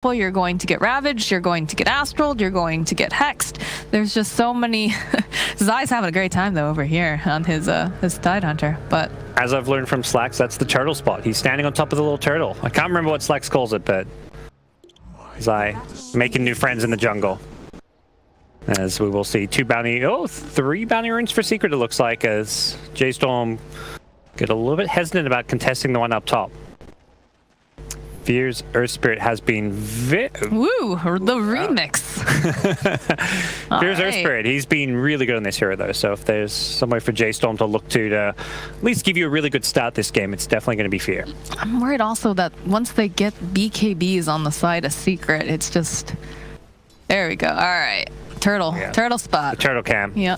you're going to get Ravaged, you're going to get Astraled, you're going to get Hexed. There's just so many. Zai's having a great time though over here on his Tide Hunter. But as I've learned from Slacks, that's the turtle spot. He's standing on top of the little turtle. I can't remember what Slacks calls it, but Zai making new friends in the jungle. As we will see three bounty runes for Secret, it looks like, as J.Storm get a little bit hesitant about contesting the one up top. Fear's Earth Spirit has been Woo, the remix. Fear's Earth Spirit, he's been really good on this hero though, so if there's some way for J.Storm to look to at least give you a really good start this game, it's definitely going to be Fear. I'm worried also that once they get BKBs on the side of Secret, it's just... There we go. All right. Turtle. Yeah. Turtle spot. The turtle cam. Yeah.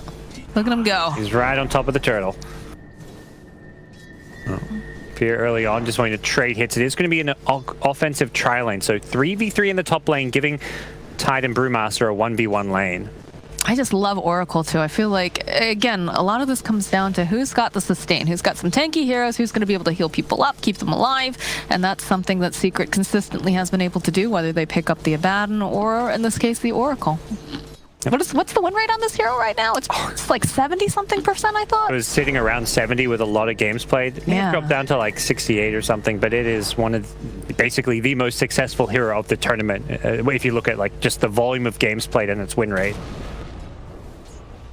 Look at him go. He's right on top of the turtle. Oh. Fear early on, just wanting to trade hits. It is going to be an offensive tri lane, so 3v3 in the top lane, giving Tide and Brewmaster a 1v1 lane. I just love Oracle too. I feel like, again, a lot of this comes down to who's got the sustain, who's got some tanky heroes, who's going to be able to heal people up, keep them alive, and that's something that Secret consistently has been able to do, whether they pick up the Abaddon or, in this case, the Oracle. Yep. What's the win rate on this hero right now? It's like 70-something%, I thought. It was sitting around 70 with a lot of games played. Yeah. It dropped down to like 68 or something, but it is one of basically the most successful hero of the tournament if you look at like just the volume of games played and its win rate.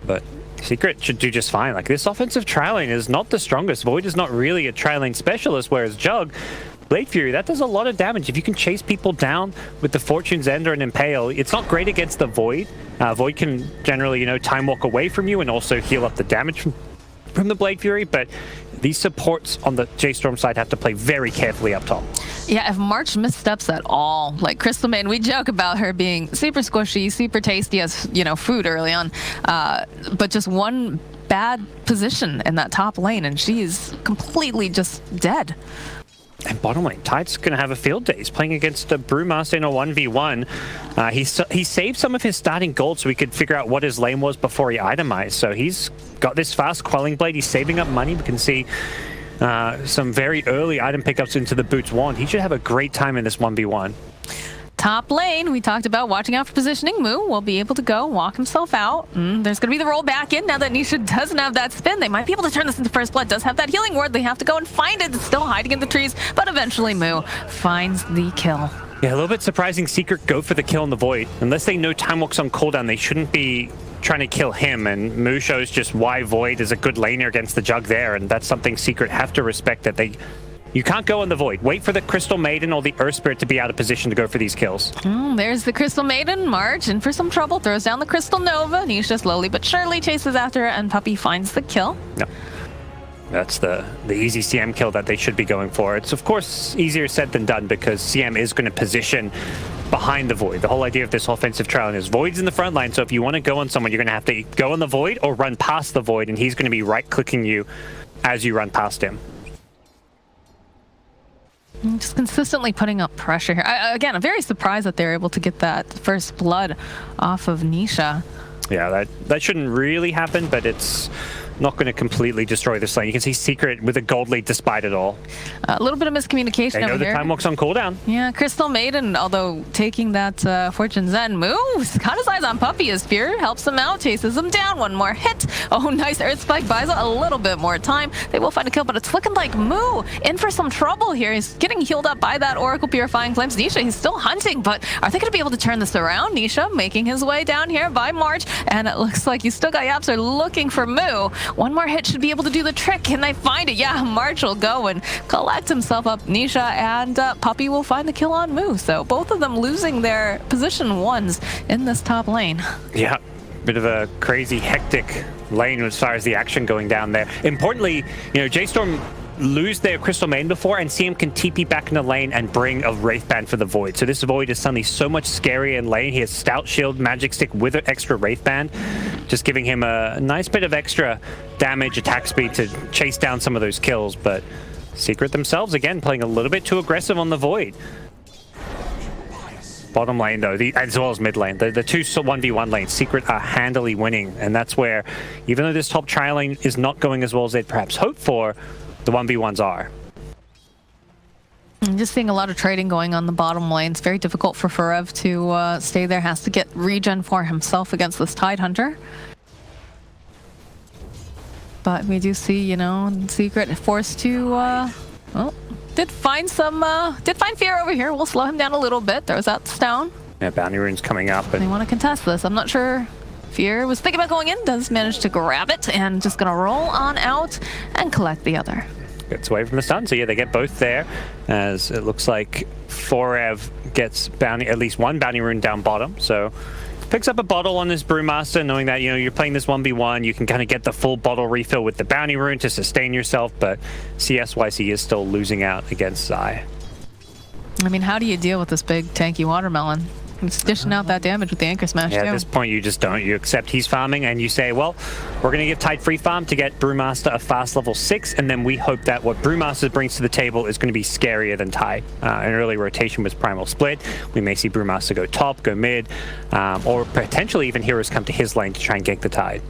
But Secret should do just fine. Like, this offensive tri-lane is not the strongest. Void is not really a tri-lane specialist, whereas Jug, Blade Fury, that does a lot of damage. If you can chase people down with the Fortune's End or an Impale, it's not great against the Void. Void can generally, time walk away from you and also heal up the damage from the Blade Fury, but these supports on the J.Storm side have to play very carefully up top. Yeah, if March missteps at all, like Crystal Maiden, we joke about her being super squishy, super tasty as, food early on, but just one bad position in that top lane and she is completely just dead. And bottom lane, Tide's going to have a field day. He's playing against a Brewmaster in a 1v1. He saved some of his starting gold so he could figure out what his lane was before he itemized. So he's got this fast Quelling Blade. He's saving up money. We can see some very early item pickups into the Boots Wand. He should have a great time in this 1v1. Top lane, we talked about watching out for positioning. Moo will be able to go walk himself out. There's going to be the roll back in now that Nisha doesn't have that spin. They might be able to turn this into First Blood. Does have that healing ward. They have to go and find it. It's still hiding in the trees, but eventually Moo finds the kill. Yeah, a little bit surprising Secret go for the kill in the Void. Unless they know Time Walk's on cooldown, they shouldn't be trying to kill him, and Moo shows just why Void is a good laner against the Jug there, and that's something Secret have to respect, that you can't go in the Void. Wait for the Crystal Maiden or the Earth Spirit to be out of position to go for these kills. There's the Crystal Maiden. March in for some trouble. Throws down the Crystal Nova. Nisha slowly but surely chases after her, and Puppey finds the kill. No. That's the easy CM kill that they should be going for. It's, of course, easier said than done because CM is going to position behind the Void. The whole idea of this offensive trial is Void's in the front line, so if you want to go on someone, you're going to have to go on the Void or run past the Void, and he's going to be right-clicking you as you run past him. Just consistently putting up pressure here. Again, I'm very surprised that they're able to get that First Blood off of Nisha. Yeah, that shouldn't really happen, but it's not going to completely destroy this lane. You can see Secret with a gold lead despite it all. A little bit of miscommunication over here. They know the Time Walk's on cooldown. Yeah, Crystal Maiden, although taking that Fortune's End moves, got his eyes on Puppey as Fear helps him out, chases him down. One more hit. Oh, nice Earth Spike buys a little bit more time. They will find a kill, but it's looking like Moo in for some trouble here. He's getting healed up by that Oracle Purifying Flames. Nisha, he's still hunting, but are they going to be able to turn this around? Nisha making his way down here by March, and it looks like you still got Yaps are looking for Moo. One more hit should be able to do the trick. Can they find it? Yeah, March will go and collect himself up. Nisha and Puppey will find the kill on Moo. So both of them losing their position ones in this top lane. Yeah, bit of a crazy, hectic lane as far as the action going down there. Importantly, J.Storm lose their Crystal Maiden before, and CM can TP back in the lane and bring a Wraith Band for the Void. So this Void is suddenly so much scarier in lane. He has Stout Shield, Magic Stick with an extra Wraith Band, just giving him a nice bit of extra damage, attack speed to chase down some of those kills. But Secret themselves, again, playing a little bit too aggressive on the Void. Bottom lane, though, as well as mid lane, the two 1v1 lanes, Secret are handily winning. And that's where, even though this top tri lane is not going as well as they'd perhaps hoped for, the 1v1s are. I'm just seeing a lot of trading going on the bottom lane. It's very difficult for Forev to stay there. Has to get regen for himself against this Tidehunter. But we do see, you know, Secret forced to, well, did find Fear over here. We'll slow him down a little bit. There's that stone. Yeah, bounty rune's coming up. They want to contest this. I'm not sure. Fear was thinking about going in, does manage to grab it, and just gonna roll on out and collect the other. Gets away from the stun, so yeah, they get both there, as it looks like Forev gets at least one bounty rune down bottom, so picks up a bottle on this Brewmaster, knowing that, you know, you're playing this 1v1, you can kind of get the full bottle refill with the bounty rune to sustain yourself, but CS-wise, he is still losing out against Zai. I mean, how do you deal with this big tanky watermelon? It's dishing out that damage with the Anchor Smash, yeah, too. At this point, you just don't. You accept he's farming, and you say, well, we're going to give Tide free farm to get Brewmaster a fast level 6, and then we hope that what Brewmaster brings to the table is going to be scarier than Tide. An early rotation was Primal Split. We may see Brewmaster go top, go mid, or potentially even heroes come to his lane to try and gank the Tide.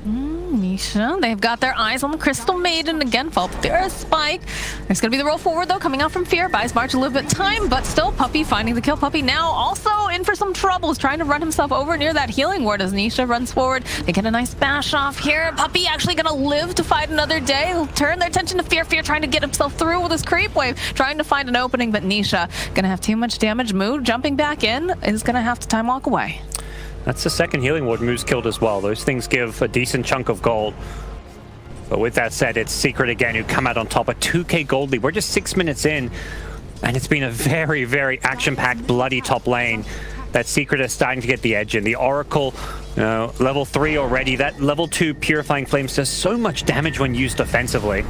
Nisha, they've got their eyes on the Crystal Maiden again. Fall with the Earth Spike. There's going to be the roll forward, though, coming out from Fear. Buys March a little bit of time, but still Puppey finding the kill. Puppey now also in for some troubles, trying to run himself over near that healing ward as Nisha runs forward. They get a nice bash off here. Puppey actually going to live to fight another day. He'll turn their attention to Fear. Fear trying to get himself through with his creep wave, trying to find an opening, but Nisha going to have too much damage. Moo jumping back in is going to have to time walk away. That's the second healing ward Moo's killed as well. Those things give a decent chunk of gold. But with that said, it's Secret again who come out on top, a 2k gold lead. We're just 6 minutes in, and it's been a very, very action-packed, bloody top lane. That Secret is starting to get the edge in. The Oracle, level 3 already. That level 2 Purifying Flames does so much damage when used offensively.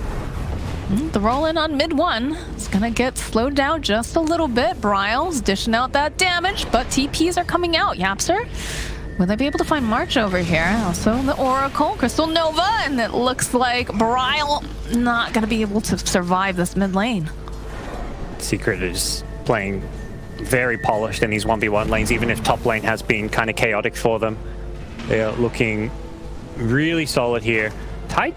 The roll in on mid-1 is going to get slowed down just a little bit. Bryle's dishing out that damage, but TPs are coming out. Yapster, will they be able to find March over here? Also, the Oracle, Crystal Nova, and it looks like Bryle not going to be able to survive this mid lane. Secret is playing very polished in these 1v1 lanes, even if top lane has been kind of chaotic for them. They are looking really solid here. Tide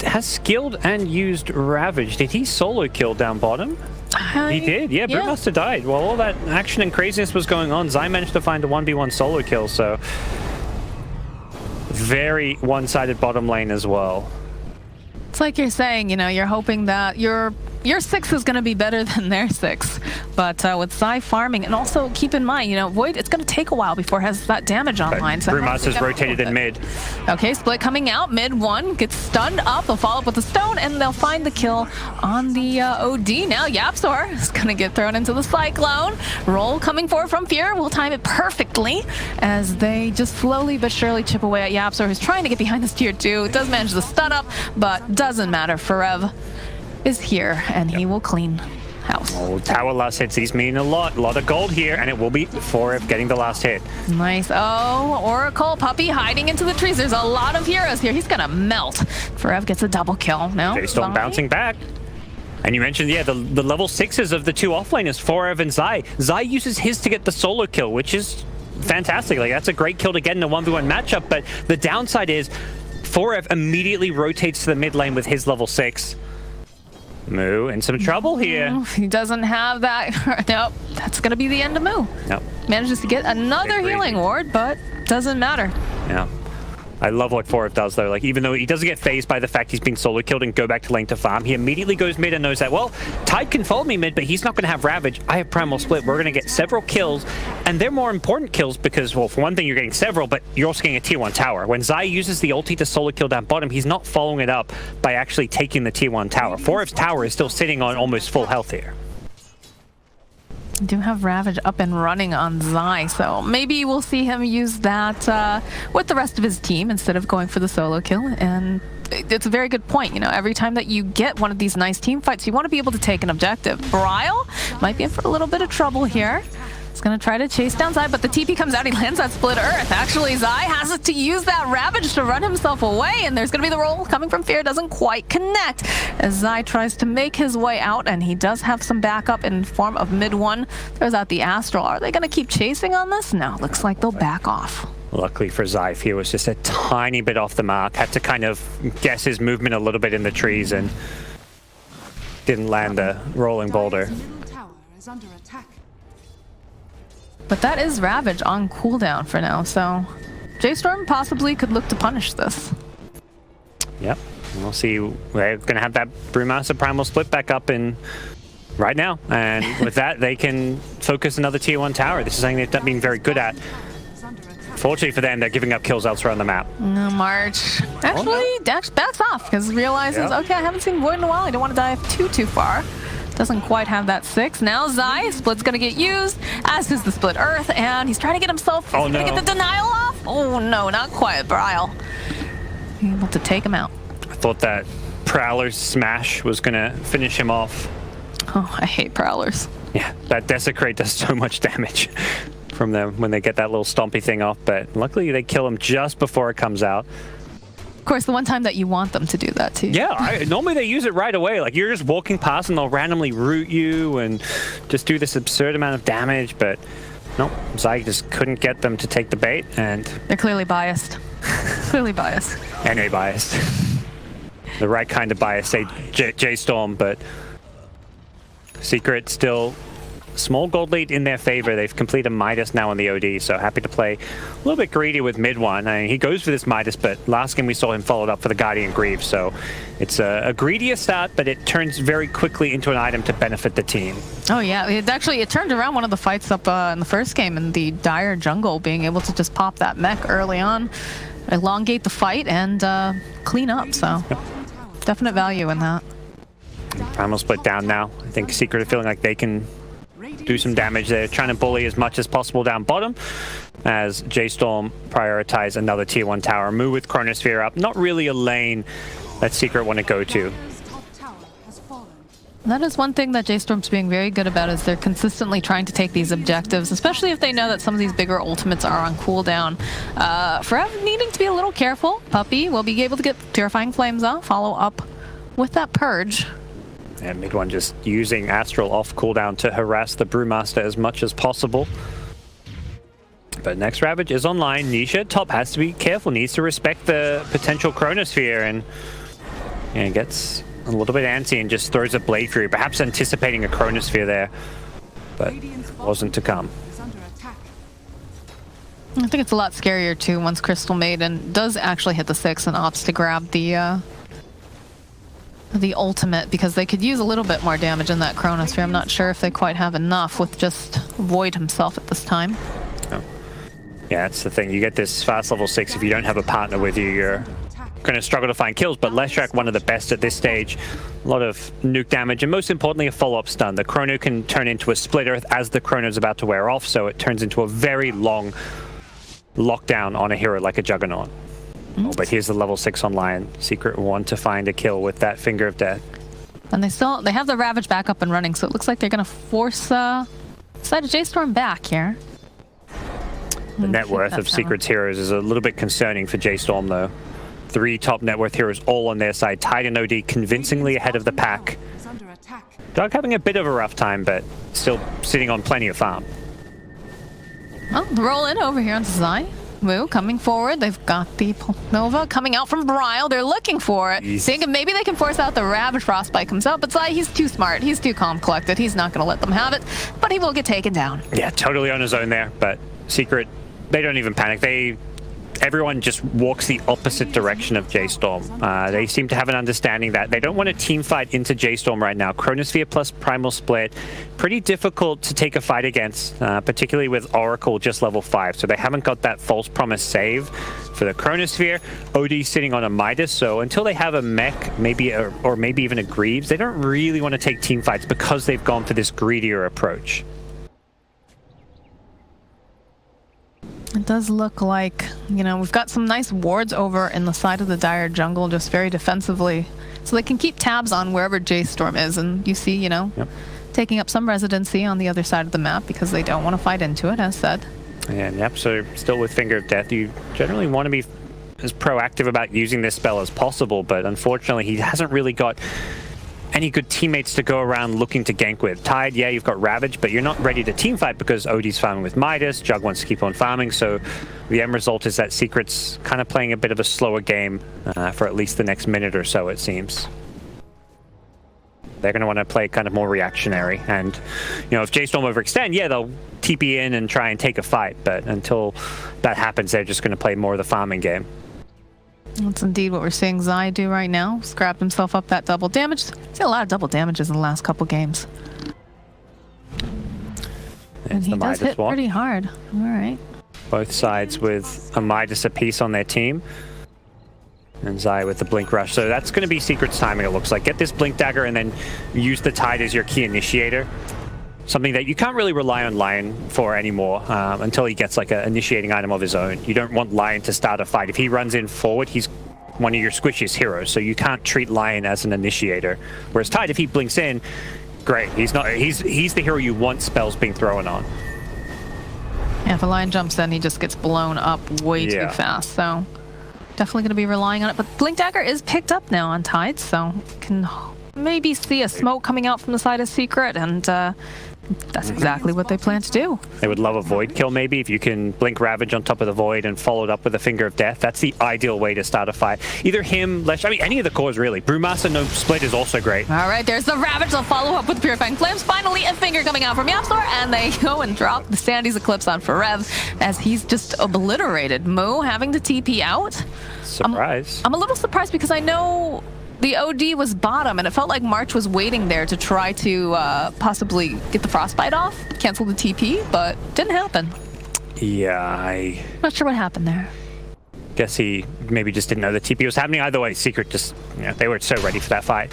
has skilled and used Ravage. Did he solo kill down bottom? He did, yeah. Brewmaster died. While all that action and craziness was going on, Zai managed to find a 1v1 solo kill, so very one-sided bottom lane as well. It's like you're saying, you know, you're hoping that your 6 is going to be better than their 6. But with Zai farming, and also keep in mind, you know, Void, it's going to take a while before it has that damage online. So Brewmaster's rotated in mid. Okay, Split coming out. Mid-1 gets stunned up. They'll follow up with a stone, and they'll find the kill on the OD. Now Yapsor is going to get thrown into the Cyclone. Roll coming forward from Fear. Will time it perfectly as they just slowly but surely chip away at Yapsor, who's trying to get behind this tier 2. Does manage the stun up, but doesn't matter. Forev is here, and he will clean house. Oh, tower last hits, these mean a lot of gold here, and it will be Forev getting the last hit. Nice. Oh, Oracle, Puppey hiding into the trees. There's a lot of heroes here. He's gonna melt. Forev gets a double kill. No, J.Storm bouncing back. And you mentioned, yeah, the level 6s of the two offlaners, Forev and Zai. Zai uses his to get the solo kill, which is fantastic. Like, that's a great kill to get in a 1v1 matchup, but the downside is Forev immediately rotates to the mid lane with his level 6. Moo in some trouble here. He doesn't have that. Nope, that's going to be the end of Moo. Nope. Manages to get another healing ward, but doesn't matter. Yeah. I love what Forev does, though. Like, even though he doesn't get phased by the fact he's been solo killed and go back to lane to farm, he immediately goes mid and knows that, well, Tide can follow me mid, but he's not going to have Ravage. I have Primal Split. We're going to get several kills, and they're more important kills because, well, for one thing, you're getting several, but you're also getting a tier 1 tower. When Zai uses the ulti to solo kill down bottom, he's not following it up by actually taking the tier 1 tower. Forev's tower is still sitting on almost full health here. Do have Ravage up and running on Zai, so maybe we'll see him use that with the rest of his team instead of going for the solo kill. And it's a very good point. You know, every time that you get one of these nice team fights, you want to be able to take an objective. Bryle might be in for a little bit of trouble here. He's going to try to chase down Zai, but the TP comes out. He lands that Split Earth. Actually, Zai has to use that Ravage to run himself away, and there's going to be the roll coming from Fear. Doesn't quite connect as Zai tries to make his way out, and he does have some backup in form of mid-1. Throws out the Astral. Are they going to keep chasing on this? No, looks like they'll back off. Luckily for Zai, Fear was just a tiny bit off the mark. Had to kind of guess his movement a little bit in the trees, and didn't land the rolling boulder. But that is Ravage on cooldown for now, so J.Storm possibly could look to punish this. Yep. We'll see. We're going to have that Brewmaster Primal split back up in right now. And with that, they can focus another tier 1 tower. This is something they've not been very good at. Fortunately for them, they're giving up kills elsewhere on the map. No, March actually backs off because realizes, okay, I haven't seen Void in a while. I don't want to dive too far. Doesn't quite have that 6. Now Zai, split's gonna get used, as is the split Earth, and he's trying to get himself to get the denial off. Oh no, not quite, Bryle. Able to take him out. I thought that Prowler's smash was gonna finish him off. Oh, I hate Prowlers. Yeah, that Desecrate does so much damage from them when they get that little stompy thing off, but luckily they kill him just before it comes out. Of course, the one time that you want them to do that too. Yeah, normally they use it right away. Like, you're just walking past and they'll randomly root you and just do this absurd amount of damage, but no, Zai just couldn't get them to take the bait, and they're clearly biased. Clearly biased. Anyway, biased. The right kind of bias, say J.Storm, but Secret still small gold lead in their favor. They've completed Midas now on the OD, so happy to play a little bit greedy with MidOne. I mean, he goes for this Midas, but last game we saw him followed up for the Guardian Greaves, so it's a greedier start, but it turns very quickly into an item to benefit the team. Oh yeah, it turned around one of the fights up in the first game in the Dire jungle, being able to just pop that mech early on, elongate the fight, and clean up, so definite value in that. Primal split down now. I think Secret are feeling like they can do some damage. They're trying to bully as much as possible down bottom as J.Storm prioritize another tier 1 tower. Move with Chronosphere up. Not really a lane that Secret want to go to. That is one thing that J.Storm's being very good about, is they're consistently trying to take these objectives, especially if they know that some of these bigger ultimates are on cooldown. Forever needing to be a little careful. Puppey will be able to get Purifying Flames off, follow up with that Purge. And MidOne just using Astral off cooldown to harass the Brewmaster as much as possible. But next Ravage is online. Nisha top has to be careful, needs to respect the potential Chronosphere, and gets a little bit antsy and just throws a Blade Fury, perhaps anticipating a Chronosphere there, but wasn't to come. I think it's a lot scarier too once Crystal Maiden does actually hit the 6 and opts to grab the ultimate, because they could use a little bit more damage in that Chronosphere. I'm not sure if they quite have enough with just Void himself at this time. Oh. Yeah, that's the thing. You get this fast level 6, if you don't have a partner with you, you're going to struggle to find kills, but Leshrac, one of the best at this stage. A lot of nuke damage, and most importantly, a follow-up stun. The Chrono can turn into a Split Earth as the Chrono's about to wear off, so it turns into a very long lockdown on a hero like a Juggernaut. Oh, but here's the level 6 online. Secret want to find a kill with that Finger of Death. And they have the Ravage back up and running, so it looks like they're going to force side of J.Storm back here. The net worth of Secret's heroes is a little bit concerning for J.Storm, though. 3 top net worth heroes all on their side, tied in OD, convincingly ahead of the pack. Doug having a bit of a rough time, but still sitting on plenty of farm. Well, roll in over here on Zai. Moo coming forward. They've got the Nova coming out from Bryle. They're looking for it. Thinking maybe they can force out the Ravage. Frostbite comes out, but Zai, he's too smart. He's too calm collected. He's not going to let them have it, but he will get taken down. Yeah, totally on his own there, but Secret, they don't even panic. Everyone just walks the opposite direction of J.Storm. They seem to have an understanding that they don't want to team fight into J.Storm right now. Chronosphere plus Primal Split, pretty difficult to take a fight against, particularly with Oracle just level 5. So they haven't got that False Promise save for the Chronosphere. OD sitting on a Midas, so until they have a mech, maybe or maybe even a Greaves, they don't really want to take team fights because they've gone for this greedier approach. It does look like, we've got some nice wards over in the side of the Dire jungle, just very defensively. So they can keep tabs on wherever J.Storm is. And you see, taking up some residency on the other side of the map because they don't want to fight into it, as said. And yep, so still with Finger of Death, you generally want to be as proactive about using this spell as possible. But unfortunately, he hasn't really got any good teammates to go around looking to gank with. Tide, yeah, you've got Ravage, but you're not ready to team fight because OD's farming with Midas, Jug wants to keep on farming, so the end result is that Secret's kind of playing a bit of a slower game for at least the next minute or so, it seems. They're going to want to play kind of more reactionary. And, you know, if J.Storm overextend, yeah, they'll TP in and try and take a fight. But until that happens, they're just going to play more of the farming game. That's indeed what we're seeing Zai do right now. Scrapped himself up that double damage. Seen a lot of double damages in the last couple games. And he does hit pretty hard. All right. Both sides with a Midas apiece on their team. And Zai with the Blink Rush. So that's going to be Secret's timing, it looks like. Get this Blink Dagger and then use the Tide as your key initiator. Something that you can't really rely on Lion for anymore until he gets like an initiating item of his own. You don't want Lion to start a fight. If he runs in forward, he's one of your squishiest heroes. So you can't treat Lion as an initiator. Whereas Tide, if he blinks in, great. He's the hero you want spells being thrown on. Yeah, if a Lion jumps in, he just gets blown up way too fast. So definitely going to be relying on it. But Blink Dagger is picked up now on Tide, so can maybe see a smoke coming out from the side of Secret, and that's exactly what they plan to do. They would love a Void kill, maybe, if you can Blink Ravage on top of the Void and follow it up with a Finger of Death. That's the ideal way to start a fight. Either him, Lesh, I mean, any of the cores, really. Brewmaster no split is also great. All right, there's the Ravage. They'll follow up with Purifying Flames. Finally, a Finger coming out from J.Storm, and they go and drop the Sandy's Eclipse on Forev as he's just obliterated. Moo having to TP out. Surprise. I'm a little surprised because I know the OD was bottom, and it felt like March was waiting there to try to possibly get the Frostbite off, cancel the TP, but didn't happen. Yeah, I'm not sure what happened there. Guess he maybe just didn't know the TP was happening. Either way, Secret just, you know, they were so ready for that fight.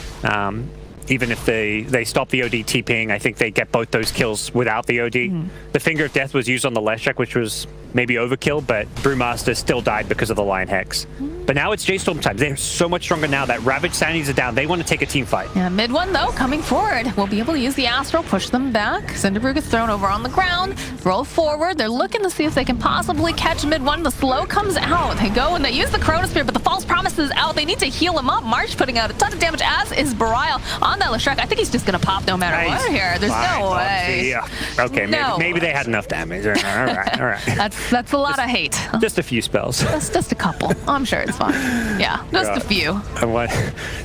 Even if they stop the OD TPing, I think they get both those kills without the OD. The Finger of Death was used on the Leshek, which was maybe overkill, but Brewmaster still died because of the Lion Hex. But now it's J.Storm time. They're so much stronger now that Ravage Sanities are down. They want to take a team fight. Yeah, MidOne, though, coming forward. We'll be able to use the Astral, push them back. Cinderbrew gets thrown over on the ground, roll forward. They're looking to see if they can possibly catch MidOne. The slow comes out. They go and they use the Chronosphere, but the False Promise is out. They need to heal him up. March putting out a ton of damage, as is Barial on that Leshek. I think he's just going to pop no matter what here. There's no way. Yeah. Okay, maybe they had enough damage. All right. That's a lot of hate. Just a few spells. Just a couple. I'm sure it's fine. Yeah, just a few. And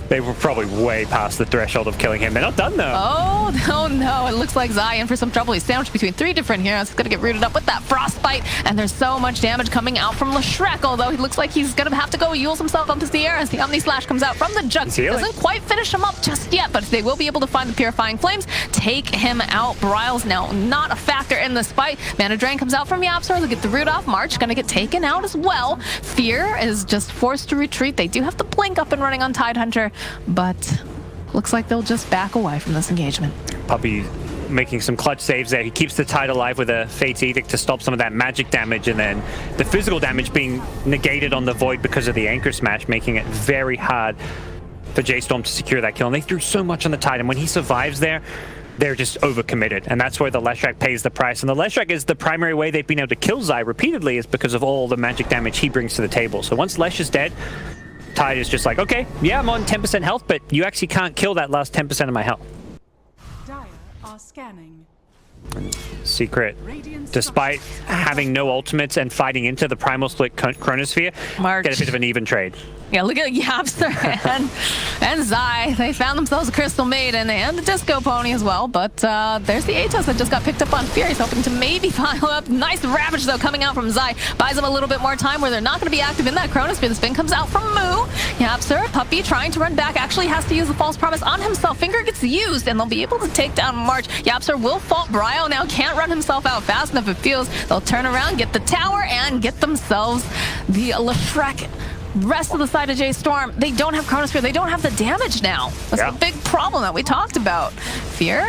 they were probably way past the threshold of killing him. They're not done, though. Oh, no. It looks like Zai in for some trouble. He's sandwiched between 3 different heroes. He's going to get rooted up with that Frostbite. And there's so much damage coming out from Leshek, although he looks like he's going to have to go Yules himself up to the air as the Omni Slash comes out from the Jug. Doesn't quite finish him up just yet, but they will be able to find the Purifying Flames, take him out. Barial's now not a factor in this fight. Mana Drain comes out from J.Storm. They'll get the root off. March going to get taken out as well. Fear is just forced to retreat. They do have to blink up and running on Tidehunter, but looks like they'll just back away from this engagement. Puppy making some clutch saves there. He keeps the Tide alive with a Fate's Edict to stop some of that magic damage, and then the physical damage being negated on the Void because of the Anchor Smash, making it very hard for J.Storm to secure that kill. And they threw so much on the Tide, and when he survives there, they're just overcommitted, and that's where the Leshek pays the price. And the Leshek is the primary way they've been able to kill Zai repeatedly, is because of all the magic damage he brings to the table. So once Lesh is dead, Tide is just like, okay, yeah, I'm on 10% health, but you actually can't kill that last 10% of my health. Dire are scanning. Secret, despite having no ultimates and fighting into the Primal Split Chronosphere, get a bit of an even trade. Yeah, look at J.Storm and Zai. They found themselves a Crystal Maiden and the Disco Pony as well, but there's the Atos that just got picked up on Fear. He's hoping to maybe follow up. Nice Ravage, though, coming out from Zai. Buys them a little bit more time where they're not going to be active in that Chronosphere. The spin comes out from Moo. J.Storm, Puppy trying to run back, actually has to use the False Promise on himself. Finger gets used, and they'll be able to take down March. J.Storm will fault Brio now, can't run himself out fast enough, it feels. They'll turn around, get the tower, and get themselves the Leshek. Rest of the side of J.Storm, they don't have Chronosphere, they don't have the damage now. That's the big problem that we talked about. Fear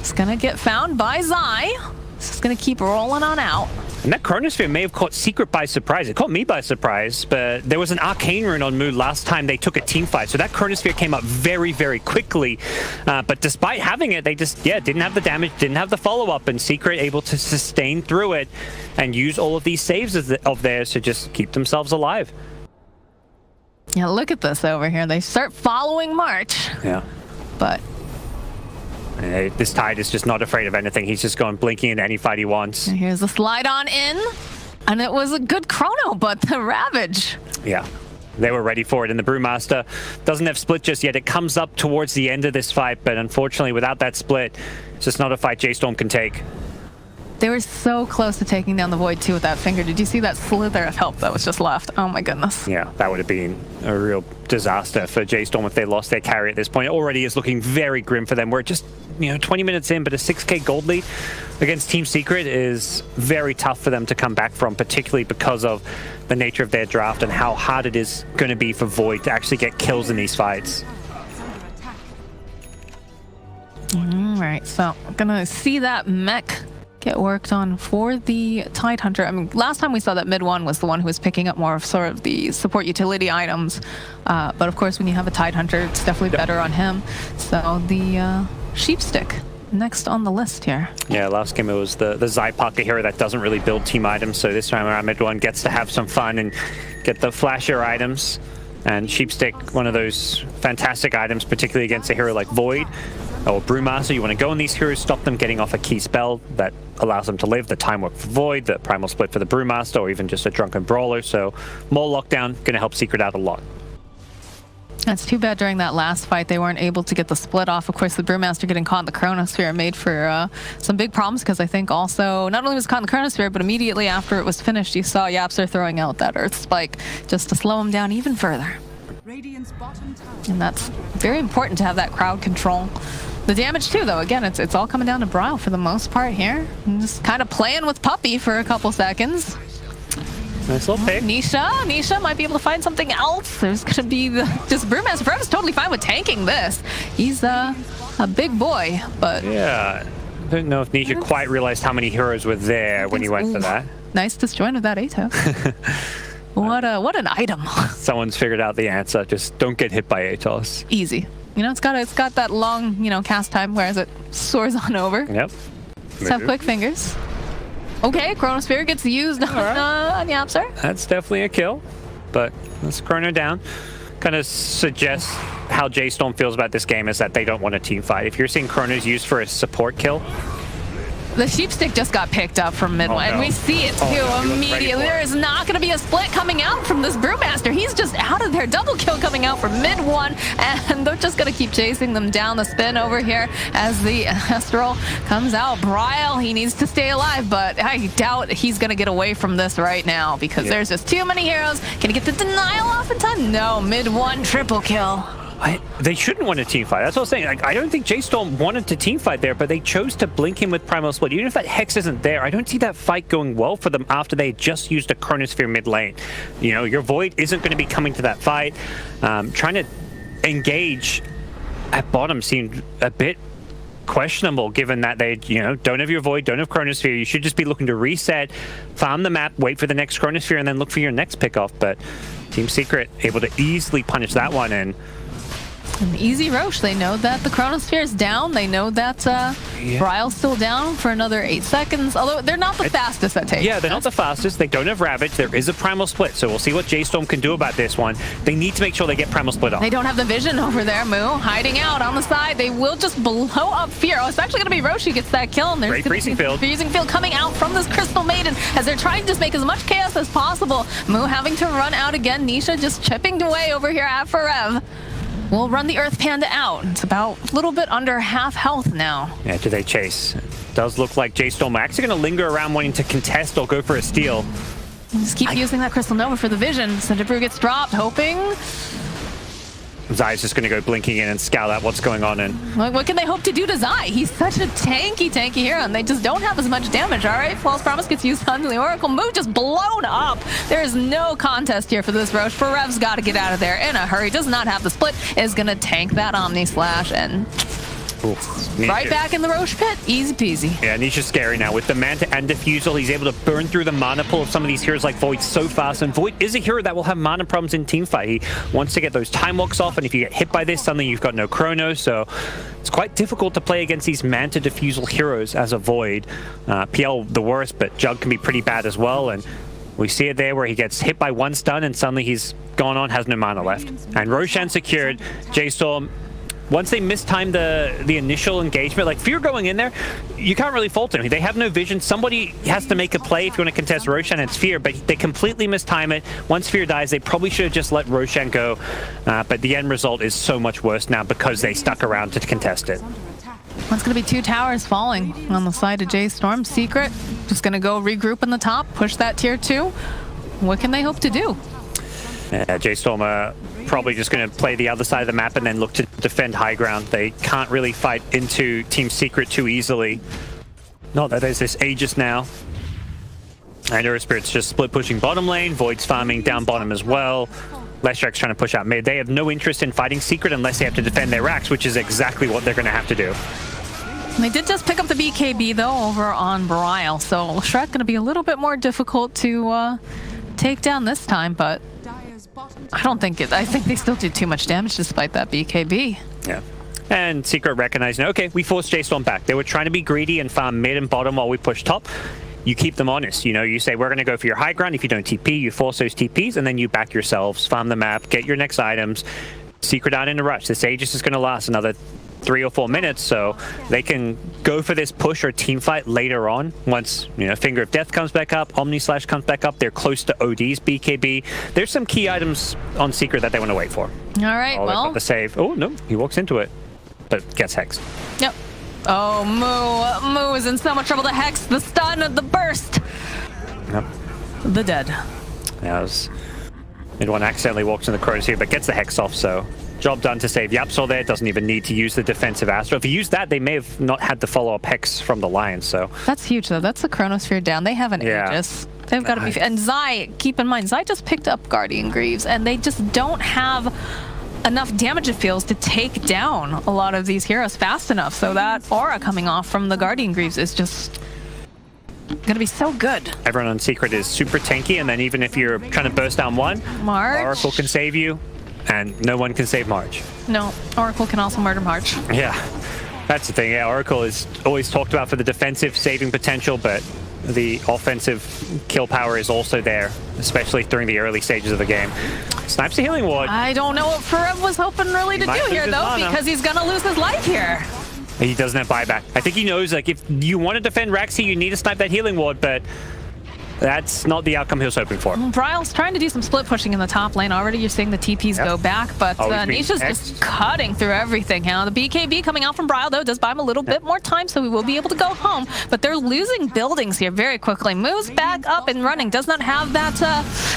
is gonna get found by Zai. This is gonna keep rolling on out. And that Chronosphere may have caught Secret by surprise. It caught me by surprise, but there was an Arcane Rune on Moon last time they took a team fight, so that Chronosphere came up very, very quickly. But despite having it, they just, didn't have the damage, didn't have the follow-up, and Secret able to sustain through it and use all of these saves of theirs to just keep themselves alive. Yeah, look at this over here. They start following March. Yeah. But this Tide is just not afraid of anything. He's just going blinking into any fight he wants. And here's the slide on in. And it was a good chrono, but the Ravage. Yeah. They were ready for it, and the Brewmaster doesn't have split just yet. It comes up towards the end of this fight, but unfortunately, without that split, it's just not a fight J.Storm can take. They were so close to taking down the Void too with that finger. Did you see that slither of help that was just left? Oh my goodness. Yeah, that would have been a real disaster for J.Storm if they lost their carry at this point. It already is looking very grim for them. We're just, 20 minutes in, but a 6k gold lead against Team Secret is very tough for them to come back from, particularly because of the nature of their draft and how hard it is going to be for Void to actually get kills in these fights. All right, so I'm gonna see that mech get worked on for the Tidehunter. I mean, last time we saw that MidOne was the one who was picking up more of sort of the support utility items. But of course, when you have a Tidehunter, it's definitely better on him. So the Sheepstick next on the list here. Yeah, last game it was the Zyparker hero that doesn't really build team items. So this time around, MidOne gets to have some fun and get the flashier items. And Sheepstick, one of those fantastic items, particularly against a hero like Void or Brewmaster. You want to go on these heroes, stop them getting off a key spell that allows them to live, the Time Warp for Void, the Primal Split for the Brewmaster, or even just a Drunken Brawler. So more lockdown, going to help Secret out a lot. That's too bad during that last fight they weren't able to get the split off. Of course, the Brewmaster getting caught in the Chronosphere made for some big problems, because I think also, not only was caught in the Chronosphere, but immediately after it was finished, you saw Yapster throwing out that Earth Spike just to slow him down even further. And that's very important to have that crowd control. The damage too, though, again, it's all coming down to Bryle for the most part here. And just kind of playing with Puppey for a couple seconds. Nice little pick. Nisha might be able to find something else. There's going to be just Brewmaster Forever is totally fine with tanking this. He's a big boy, but... Yeah, I don't know if Nisha quite realized how many heroes were there when he went for that. Nice disjoint of that Atos. What an item. Someone's figured out the answer. Just don't get hit by Atos. Easy. It's got that long, cast time, whereas it soars on over. Yep. Just have quick fingers. Okay, Chronosphere gets used on Yapster. That's definitely a kill, but let's Chrono down. Kind of suggests how J.Storm feels about this game is that they don't want a team fight. If you're seeing Chronos used for a support kill, the Sheepstick just got picked up from MidOne, and we see it too immediately. There is not going to be a split coming out from this Brewmaster. He's just out of there. Double kill coming out from MidOne, and they're just going to keep chasing them down the spin over here as the Astral comes out. Bryle, he needs to stay alive, but I doubt he's going to get away from this right now because there's just too many heroes. Can he get the denial off in time? No, MidOne triple kill. They shouldn't want a team fight. That's what I'm saying. I don't think J.Storm wanted to team fight there, but they chose to blink him with Primal Split. Even if that Hex isn't there, I don't see that fight going well for them after they just used a Chronosphere mid lane. Your Void isn't going to be coming to that fight. Trying to engage at bottom seemed a bit questionable, given that they don't have your Void, don't have Chronosphere. You should just be looking to reset, farm the map, wait for the next Chronosphere, and then look for your next pickoff. But Team Secret able to easily punish that one, and an easy Roche. They know that the Chronosphere is down. They know that Bryle's still down for another 8 seconds. Although they're not the fastest at taking. Yeah, they're not the fastest. They don't have Ravage. There is a Primal Split, so we'll see what J.Storm can do about this one. They need to make sure they get Primal Split off. They don't have the vision over there, Moo. Hiding out on the side. They will just blow up Fear. Oh, it's actually going to be Roche who gets that kill. And there's great freezing field. Freezing field coming out from this Crystal Maiden as they're trying to just make as much chaos as possible. Moo having to run out again. Nisha just chipping away over here at Forev. We'll run the Earth Panda out. It's about a little bit under half health now. Yeah, do they chase? It does look like J.Storm are actually going to linger around wanting to contest or go for a steal. Just keep using that Crystal Nova for the vision. Brew gets dropped, hoping. Zai's just going to go blinking in and scout out what's going on. And what can they hope to do to Zai? He's such a tanky hero, and they just don't have as much damage. All right, False Promise gets used on the Oracle. Move just blown up. There is no contest here for this Roche. Forev's got to get out of there in a hurry. Does not have the split. Is going to tank that Omni Slash and right back in the Roche pit. Easy peasy. Yeah, Nisha's scary now. With the Manta and Diffusal, he's able to burn through the mana pool of some of these heroes like Void so fast. And Void is a hero that will have mana problems in teamfight. He wants to get those Time Walks off, and if you get hit by this, suddenly you've got no Chrono. So it's quite difficult to play against these Manta Diffusal heroes as a Void. PL the worst, but Jug can be pretty bad as well. And we see it there where he gets hit by one stun, and suddenly he's gone on, has no mana left. And Roshan secured. J.Storm once they mistime the initial engagement, like Fear going in there, you can't really fault them. They have no vision. Somebody has to make a play if you want to contest Roshan. It's Fear, but they completely mistime it. Once Fear dies, they probably should have just let Roshan go. But the end result is so much worse now because they stuck around to contest it. It's going to be 2 towers falling on the side of J.Storm. Secret just going to go regroup in the top, push that tier 2. What can they hope to do? J.Storm are probably just going to play the other side of the map and then look to defend high ground. They can't really fight into Team Secret too easily. Not that there's this Aegis now. And Spirit's just split pushing bottom lane. Void's farming down bottom as well. Leshrek's trying to push out mid. They have no interest in fighting Secret unless they have to defend their racks, which is exactly what they're going to have to do. They did just pick up the BKB, though, over on Brile. So Leshrek's going to be a little bit more difficult to take down this time, but I don't think I think they still did too much damage despite that BKB. Yeah. And Secret recognizing, okay, we forced J.Storm back. They were trying to be greedy and farm mid and bottom while we push top. You keep them honest. You know, you say, we're going to go for your high ground. If you don't TP, you force those TPs, and then you back yourselves, farm the map, get your next items. Secret out in a rush. This Aegis is going to last another 3 or 4 minutes, so they can go for this push or team fight later on. Once, you know, Finger of Death comes back up, Omni Slash comes back up, they're close to OD's BKB. There's some key items on Secret that they want to wait for. All right, well. The save. Oh, no, he walks into it, but gets hexed. Yep. Oh, Moo is in so much trouble. The hex, the stun, the burst. Yep. The dead. Yeah, MidOne accidentally walks in the Chronos here, but gets the hex off, so job done to save Yapsol there. Doesn't even need to use the defensive Astro. If he used that, they may have not had the follow-up hex from the Lions, so. That's huge, though. That's the Chronosphere down. They have an Aegis. They've got to be... And Zai, keep in mind, Zai just picked up Guardian Greaves, and they just don't have enough damage, it feels, to take down a lot of these heroes fast enough. So that aura coming off from the Guardian Greaves is just gonna be so good. Everyone on Secret is super tanky, and then even if you're trying to burst down one, March. Oracle can save you, and no one can save March. No, Oracle can also murder March. Yeah, that's the thing. Yeah, Oracle is always talked about for the defensive saving potential, but the offensive kill power is also there, especially during the early stages of the game. Snipes the healing ward. I don't know what Ferev was hoping really to do here, though, because he's gonna lose his life here. He doesn't have buyback. I think he knows, like, if you want to defend Raxi, you need to snipe that healing ward, but that's not the outcome he was hoping for. Brile's trying to do some split pushing in the top lane. Already you're seeing the TPs go back, but Nisha's just cutting through everything. Now, the BKB coming out from Brile, though, does buy him a little bit more time, so we will be able to go home. But they're losing buildings here very quickly. Moves back up and running. Does not have that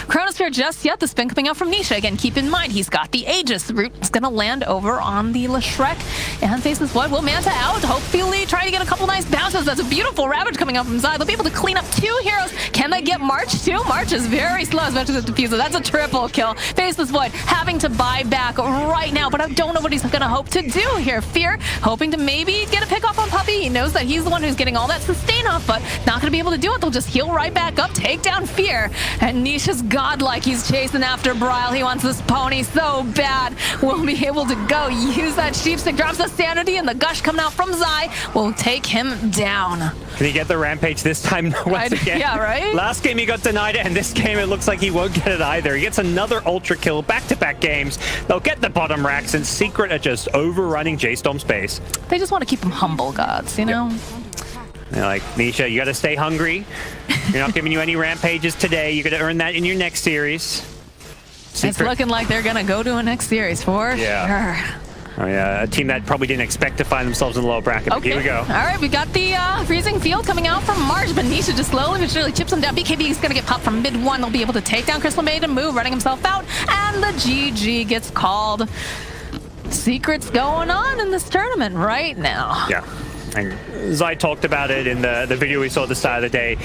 Chronosphere just yet. The spin coming out from Nisha. Again, keep in mind, he's got the Aegis. The root is going to land over on the Leshrek. And faces what? Will Manta out. Hopefully trying to get a couple nice bounces. That's a beautiful Ravage coming out from Zai. They'll be able to clean up 2 heroes. Can they get March too? March is very slow, especially with Diffuser. That's a triple kill. Faceless Void having to buy back right now, but I don't know what he's going to hope to do here. Fear hoping to maybe get a pick off on Puppey. He knows that he's the one who's getting all that sustain off, but not going to be able to do it. They'll just heal right back up, take down Fear. And Nisha's godlike. He's chasing after Brile. He wants this pony so bad. We'll be able to go use that sheepstick. Drops the sanity, and the gush coming out from Zai will take him down. Can he get the rampage this time once again? Yeah, right? Last game he got denied it, and this game it looks like he won't get it either. He gets another ultra kill, back-to-back games. They'll get the bottom racks, and Secret are just overrunning J.Storm's base. They just want to keep him humble, gods, you know? They're like, Nisha, you got to stay hungry. You're not giving you any rampages today. You're going to earn that in your next series. Secret. It's looking like they're going to go to a next series for sure. Oh yeah, a team that probably didn't expect to find themselves in the lower bracket. Okay. Here we go. All right, we got the freezing field coming out from March, but Nisha just slowly but surely chips him down. BKB is going to get popped from MidOne. They'll be able to take down Crystal Maiden, Move, running himself out, and the GG gets called. Secret's going on in this tournament right now. Yeah. And Zai talked about it in the video we saw at the start of the day.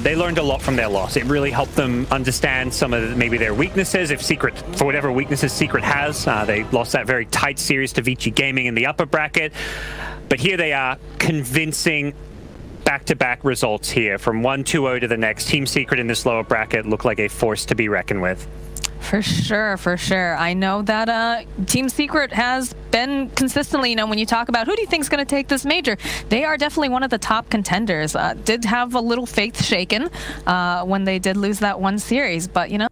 They learned a lot from their loss. It really helped them understand some of maybe their weaknesses. If Secret, for whatever weaknesses Secret has, they lost that very tight series to Vici Gaming in the upper bracket. But here they are, convincing back-to-back results here. From 1-2-0 to the next. Team Secret in this lower bracket look like a force to be reckoned with. For sure, for sure. I know that Team Secret has been consistently, you know, when you talk about who do you think is going to take this major, they are definitely one of the top contenders. Did have a little faith shaken when they did lose that one series, but, you know,